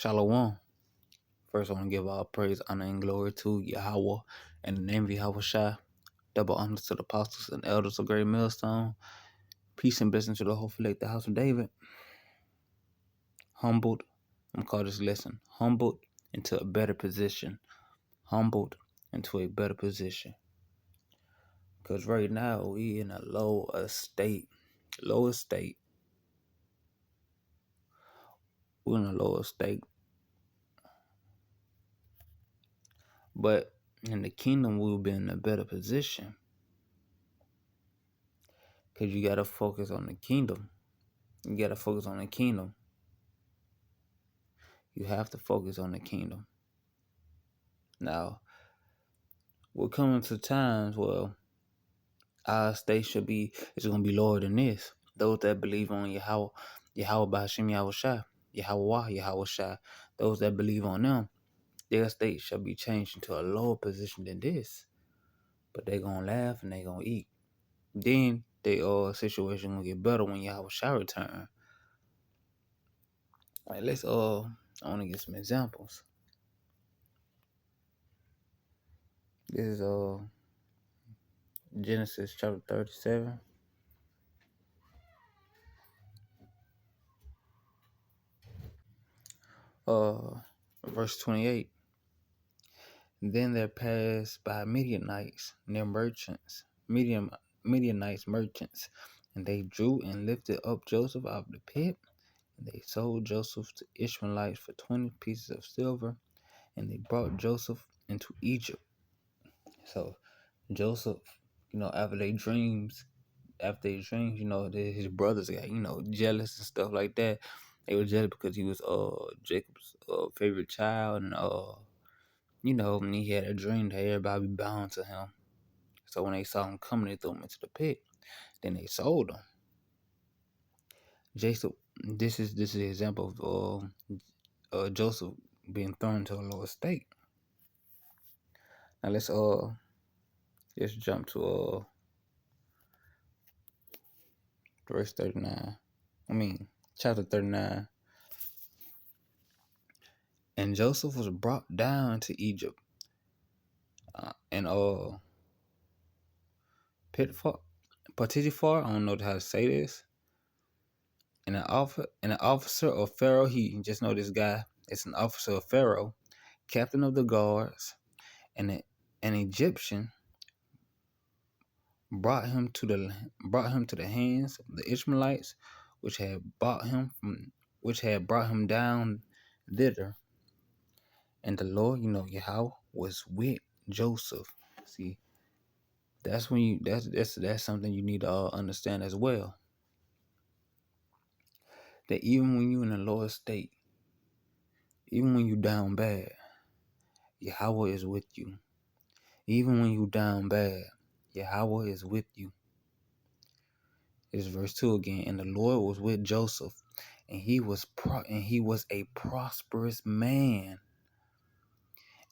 Shalom. First, I want to give all praise, honor, and glory to Yahweh and the name of Yahweh Shai. Double honor to the apostles and elders of Great Millstone. Peace and blessing to the whole elect, the house of David. Humbled. I'm going to call this lesson humbled into a better position. Humbled into a better position. Because right now, we in a low estate. Low estate. We're in a low estate. But in the kingdom, we'll be in a better position. Because you got to focus on the kingdom. You got to focus on the kingdom. You have to focus on the kingdom. Now, we're coming to times where our state it's going to be lower than this. Those that believe on Yahweh B'Hashem Yahweh Shai, Yahweh Shai, those that believe on them, their state shall be changed into a lower position than this. But they're going to laugh and they're going to eat. Then their situation going to get better when Yahweh Shai return. All right, let's, I want to get some examples. This is, Genesis chapter 37. Verse 28. Then there passed by Midianites, near merchants, Midianites merchants, and they drew and lifted up Joseph out of the pit, and they sold Joseph to Ishmaelites for 20 pieces of silver, and they brought Joseph into Egypt. So Joseph, after they dreams, his brothers got, jealous and stuff like that. They were jealous because he was Jacob's favorite child, and and he had a dream that everybody be bound to him. So when they saw him coming, they threw him into the pit. Then they sold him. Jacob, this is the example of Joseph being thrown into a lower state. Now let's jump to verse 39. Chapter 39. And Joseph was brought down to Egypt. And Potiphar, I don't know how to say this. And an officer of Pharaoh, he just know this guy. It's an officer of Pharaoh, captain of the guards, and an Egyptian brought him to the hands of the Ishmaelites, which had brought him down thither. And the Lord, Yahweh, was with Joseph. See, that's when that's something you need to understand as well. That even when you're in a lower state, even when you're down bad, Yahweh is with you. Even when you're down bad, Yahweh is with you. It's verse 2 again. And the Lord was with Joseph, and he was a prosperous man,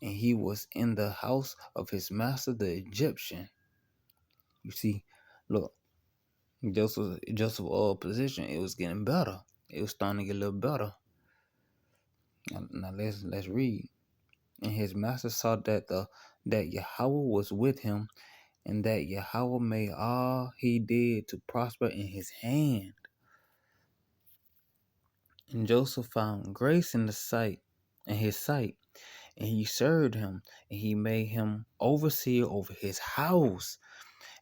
and he was in the house of his master, the Egyptian. You see, look, Joseph's position, it was getting better. It was starting to get a little better. Now let's read. And his master saw that Yahweh was with him, and that Yahweh made all he did to prosper in his hand. And Joseph found grace in his sight, and he served him, and he made him overseer over his house,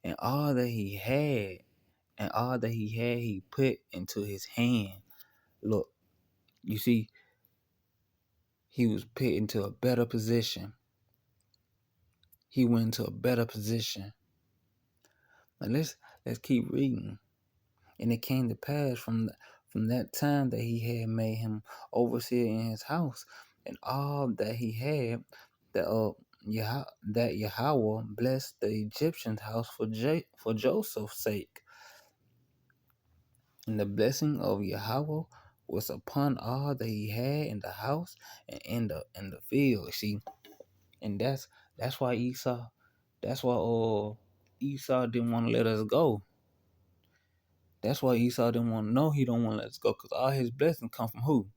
and all that he had, he put into his hand. Look, you see, he was put into a better position. He went into a better position. Now let's keep reading. And it came to pass from that time that he had made him overseer in his house, and all that he had, that Yahweh blessed the Egyptian's house for Joseph's sake. And the blessing of Yahweh was upon all that he had in the house and in the field. See, and that's why Esau didn't want to let us go. That's why Esau didn't want to know. He don't want to let us go, because all his blessings come from who?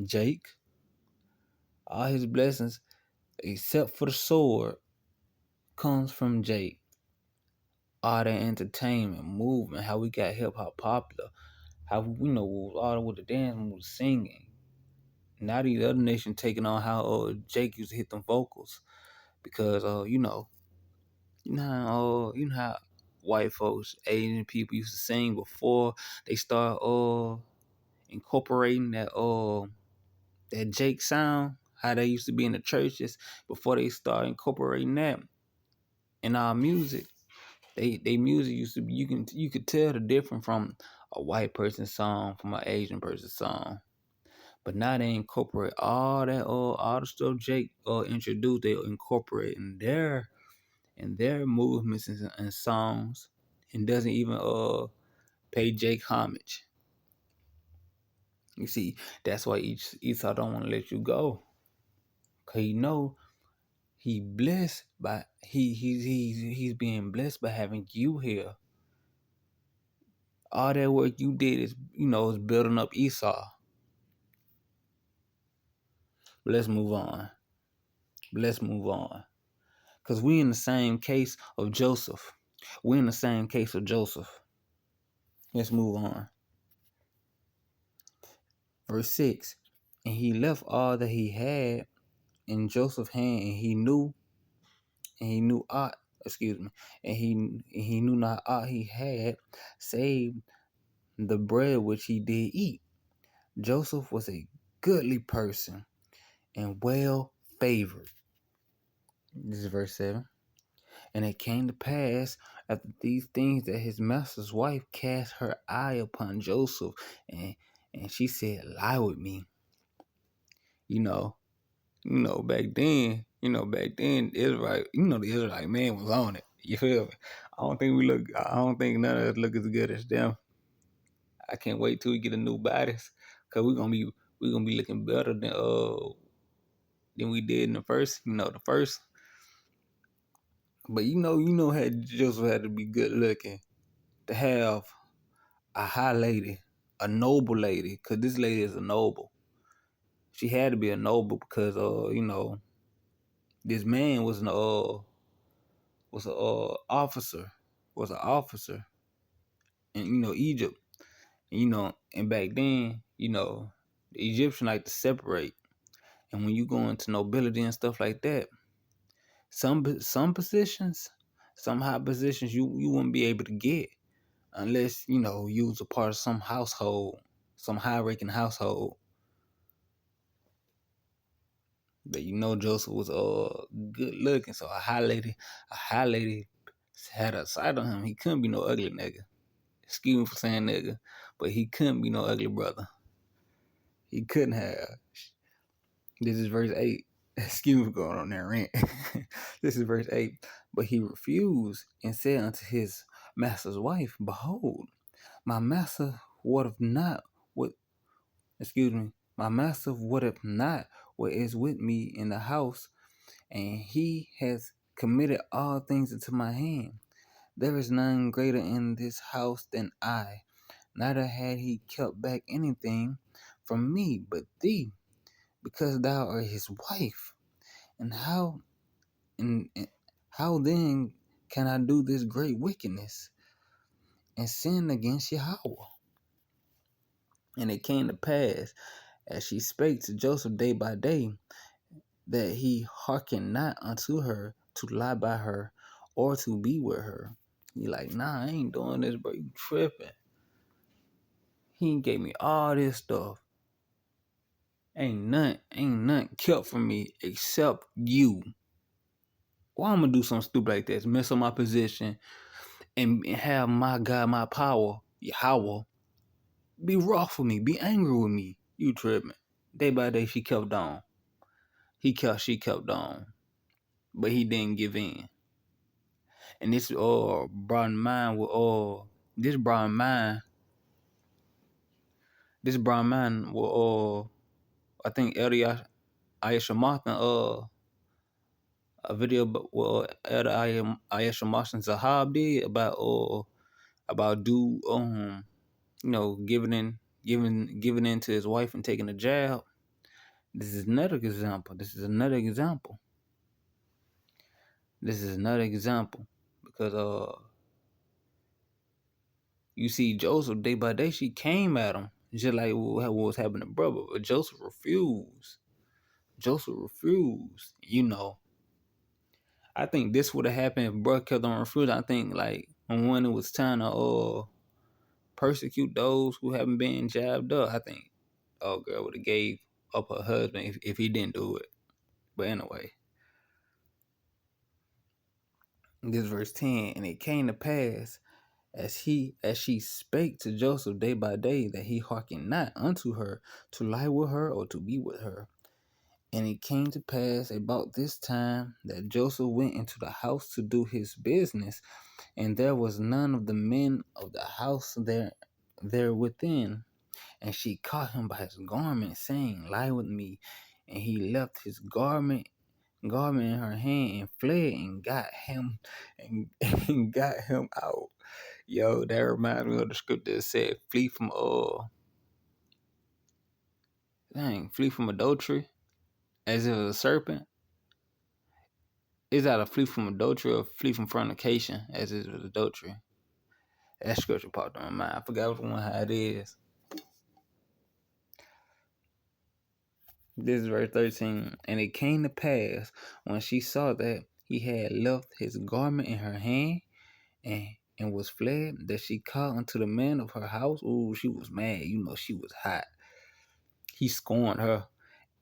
Jake. All his blessings, except for the sword, comes from Jake. All that entertainment, movement, how we got hip hop popular, how we all with the dance moves, singing. Now these other nations taking on how Jake used to hit them vocals because you know how white folks, Asian people used to sing before they start incorporating that Jake sound, how they used to be in the churches before they start incorporating that in our music. They music used to be, you could tell the difference from a white person's song from an Asian person's song. But now they incorporate all the stuff Jake introduced. They incorporate in their movements and songs, and doesn't even pay Jake homage. You see, that's why Esau don't want to let you go, cause he know he's being blessed by having you here. All that work you did is building up Esau. But let's move on. Cause we in the same case of Joseph. Let's move on. Verse 6. And he left all that he had in Joseph's hand, and he knew aught, and he knew not aught he had, save the bread which he did eat. Joseph was a goodly person and well favored. This is verse 7. And it came to pass after these things that his master's wife cast her eye upon Joseph, and she said, lie with me. Back then, the Israelite man was on it. You feel me? I don't think none of us look as good as them. I can't wait till we get a new bodies, cause we're gonna be looking better than we did in the first. But how Joseph had to be good looking to have a high lady, a noble lady, cause this lady is a noble. She had to be a noble because this man was an officer in Egypt. And back then, the Egyptian like to separate. And when you go into nobility and stuff like that, some positions, some high positions you wouldn't be able to get unless, you was a part of some household, some high ranking household. But Joseph was good looking, so a high lady had a sight on him. He couldn't be no ugly nigga. Excuse me for saying nigga, but he couldn't be no ugly brother. He couldn't have. This is verse 8. Excuse me for going on that rant. This is verse 8. But he refused and said unto his master's wife, behold, my master wotteth not what what is with me in the house, and he has committed all things into my hand. There is none greater in this house than I, neither had he kept back anything from me but thee, because thou art his wife. And how then can I do this great wickedness and sin against Yahweh? And it came to pass, as she spake to Joseph day by day, that he hearkened not unto her to lie by her or to be with her. He like, nah, I ain't doing this, bro. You tripping. He gave me all this stuff. Ain't nothing kept from me except you. Why I'm gonna do something stupid like this? Mess up my position and have my God, my power, Yahweh, be wroth for me, be angry with me. You tripping. Day by day she kept on. She kept on. But he didn't give in. And this brought in mind with I think Elder Aisha Martin a video with Elder Aisha Martin Zahab did about dude giving in to his wife and taking a jab. This is another example. This is another example. This is another example. Because you see Joseph day by day, she came at him. Just like what was happening to brother. But Joseph refused. Joseph refused. You know. I think this would have happened if bro kept on refusing. I think like when it was time to persecute those who haven't been jabbed up, I think girl would have gave up her husband if he didn't do it. But anyway, this verse 10, and it came to pass as she spake to Joseph day by day, that he hearkened not unto her to lie with her or to be with her. And it came to pass about this time that Joseph went into the house to do his business, and there was none of the men of the house there within. And she caught him by his garment, saying, Lie with me. And he left his garment in her hand and fled and got him and got him out. Yo, that reminds me of the scripture that said, flee from adultery, as if it was a serpent. Is that a flee from adultery or flee from fornication, as if it was adultery? That scripture popped in my mind. I forgot which one how it is. This is verse 13. And it came to pass when she saw that he had left his garment in her hand and was fled, that she called unto the man of her house. Ooh, she was mad. You know, she was hot. He scorned her.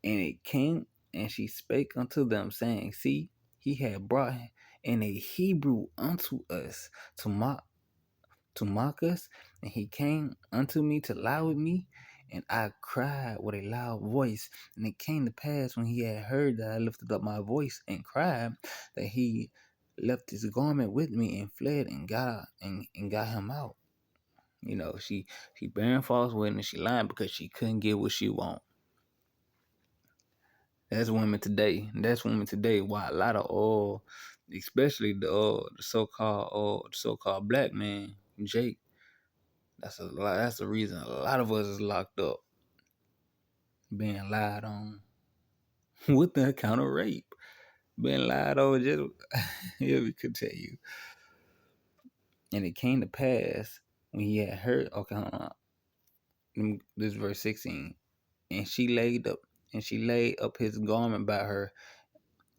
And it came, and she spake unto them, saying, See, he had brought in a Hebrew unto us to mock us, and he came unto me to lie with me. And I cried with a loud voice. And it came to pass when he had heard that I lifted up my voice and cried, that he left his garment with me and fled and got him out. You know, she bearing false witness. She lying because she couldn't get what she want. That's women today. Why a lot of especially the so-called black man, Jake. That's the reason a lot of us is locked up, being lied on with the account of rape, being lied on. Just yeah, we could tell you. And it came to pass when he had heard. Okay, hold on. This is verse 16. And she laid up his garment by her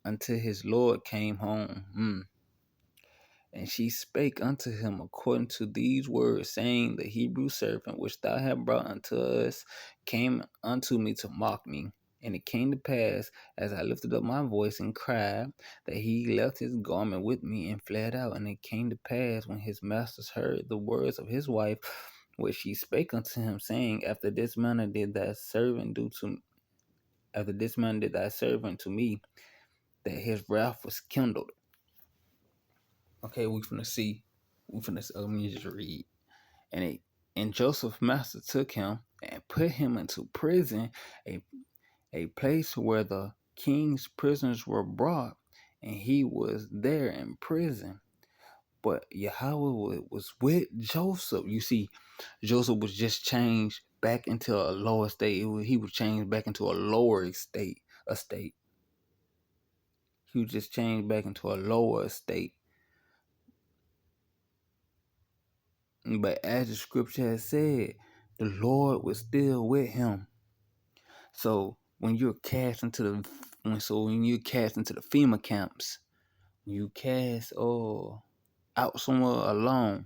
until his Lord came home. And she spake unto him according to these words, saying, The Hebrew servant which thou hast brought unto us came unto me to mock me. And it came to pass, as I lifted up my voice and cried, that he left his garment with me and fled out. And it came to pass, when his masters heard the words of his wife, which she spake unto him, saying, After this manner did thy servant to me, that his wrath was kindled. Okay, let me just read. And Joseph's master took him and put him into prison, a place where the king's prisoners were brought, and he was there in prison. But Yahweh was with Joseph. You see, Joseph was just changed back into a lower state. He was changed back into a lower state. He was just changed back into a lower state. But as the scripture has said, the Lord was still with him. So when you're cast into the FEMA camps, when you cast out somewhere alone,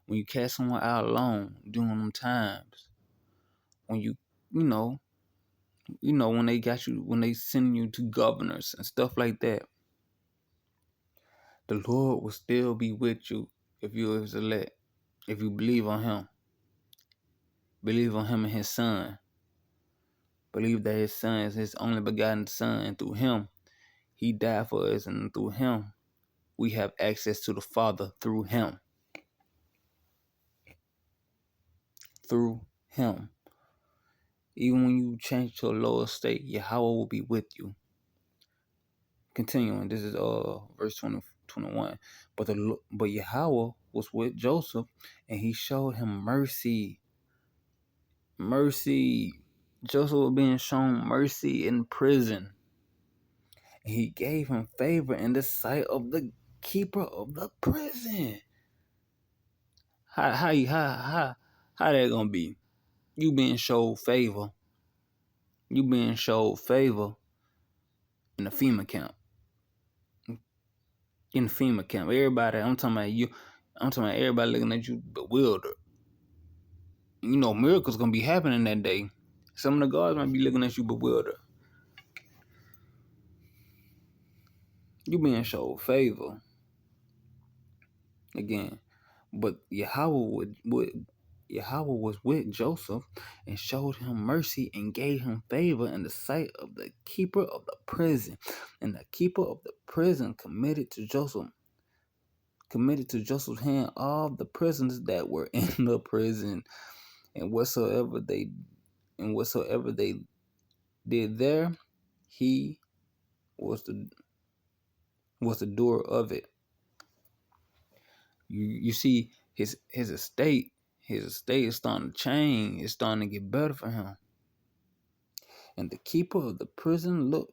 when you cast someone out alone during them times, when you know when they send you to governors and stuff like that, the Lord will still be with you if you is elect. If you believe on him and his son. Believe that his son is his only begotten son, and through him, he died for us, and through him, we have access to the Father through him. Through him. Even when you change to a lower state, Yahweh will be with you. Continuing, this is verse 21. But Yahweh was with Joseph, and he showed him mercy. Mercy. Joseph was being shown mercy in prison. And he gave him favor in the sight of the keeper of the prison. How that gonna be? You being showed favor. You being showed favor in the FEMA camp. In the FEMA camp. Everybody, I'm talking about you. I'm talking about everybody looking at you bewildered. You know, miracles gonna be happening that day. Some of the guards might be looking at you bewildered. You being showed favor. Again. But Yahweh was with Joseph and showed him mercy and gave him favor in the sight of the keeper of the prison. And the keeper of the prison committed to Joseph's hand all the prisoners that were in the prison, and whatsoever they did there, he was the doer of it. You see his estate is starting to change. It's starting to get better for him. And the keeper of the prison and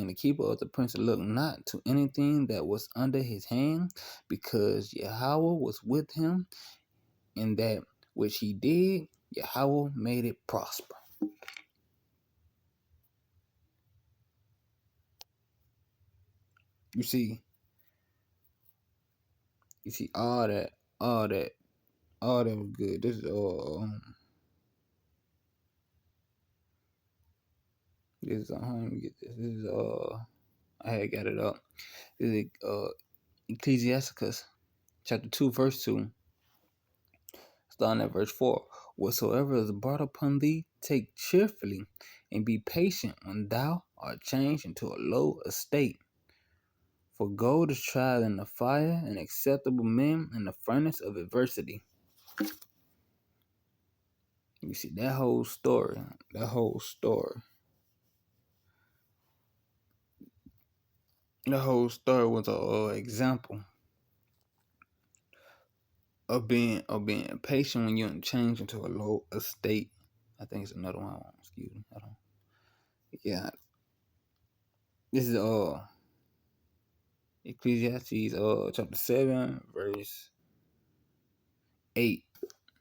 the keeper of the prison looked not to anything that was under his hand, because Yahweh was with him, and that which he did, Yahweh made it prosper. You see all that was good. This is let me get this. This is I had got it up. This is Ecclesiasticus chapter 2, verse 2. Starting at verse 4. Whatsoever is brought upon thee, take cheerfully, and be patient when thou art changed into a low estate. For gold is tried in the fire, and acceptable men in the furnace of adversity. You see, that whole story was an example of being patient when you're changed into a low estate. I think it's another one. Excuse me. I don't. Yeah. This is Ecclesiastes chapter 7, verse 8.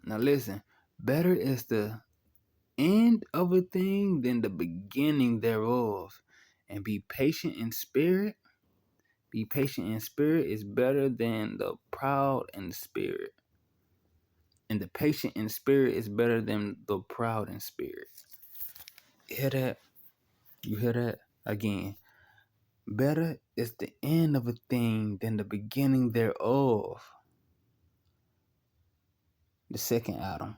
Now listen, better is the end of a thing than the beginning thereof. And be patient in spirit. Be patient in spirit is better than the proud in spirit. And the patient in spirit is better than the proud in spirit. You hear that? You hear that? Again. Better is the end of a thing than the beginning thereof. The second Adam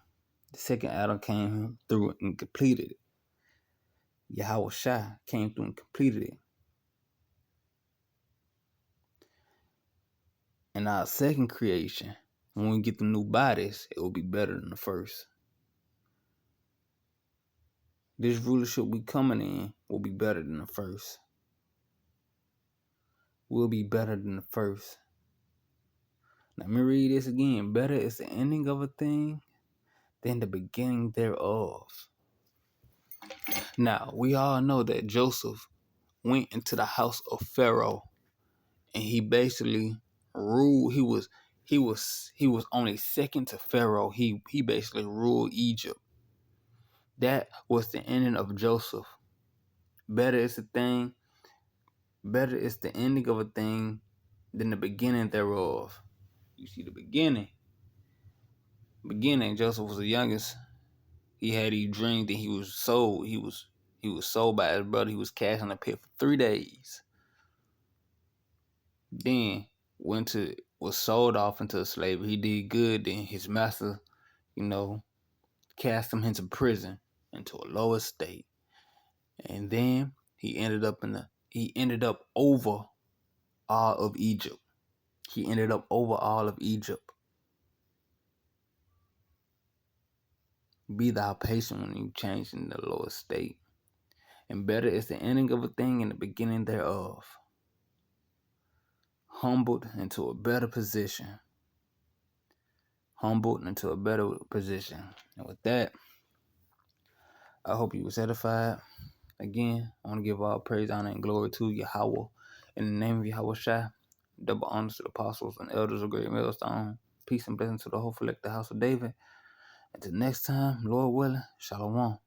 came through and completed it. Yahweh Shai came through and completed it. And our second creation, when we get the new bodies, it will be better than the first. This rulership we coming in will be better than the first. Will be better than the first. Let me read this again. Better is the ending of a thing than the beginning thereof. Now, we all know that Joseph went into the house of Pharaoh, and he basically ruled. He was only second to Pharaoh. He basically ruled Egypt. That was the ending of Joseph. Better is the ending of a thing than the beginning thereof. You see, the beginning, Joseph was the youngest. He had these dreams that he was sold. He was sold by his brother. He was cast in the pit for 3 days. Then was sold off into slavery. He did good. Then his master, cast him into prison, into a lower state. And then he ended up over all of Egypt. He ended up over all of Egypt. Be thou patient when you change in the lower state. And better is the ending of a thing and the beginning thereof. Humbled into a better position. And with that, I hope you were satisfied. Again, I want to give all praise, honor, and glory to Yahweh. In the name of Yahweh Shai, double honors to the apostles and elders of Great Millstone. Peace and blessings to the whole elect, the house of David. Until next time, Lord willing, Shalom.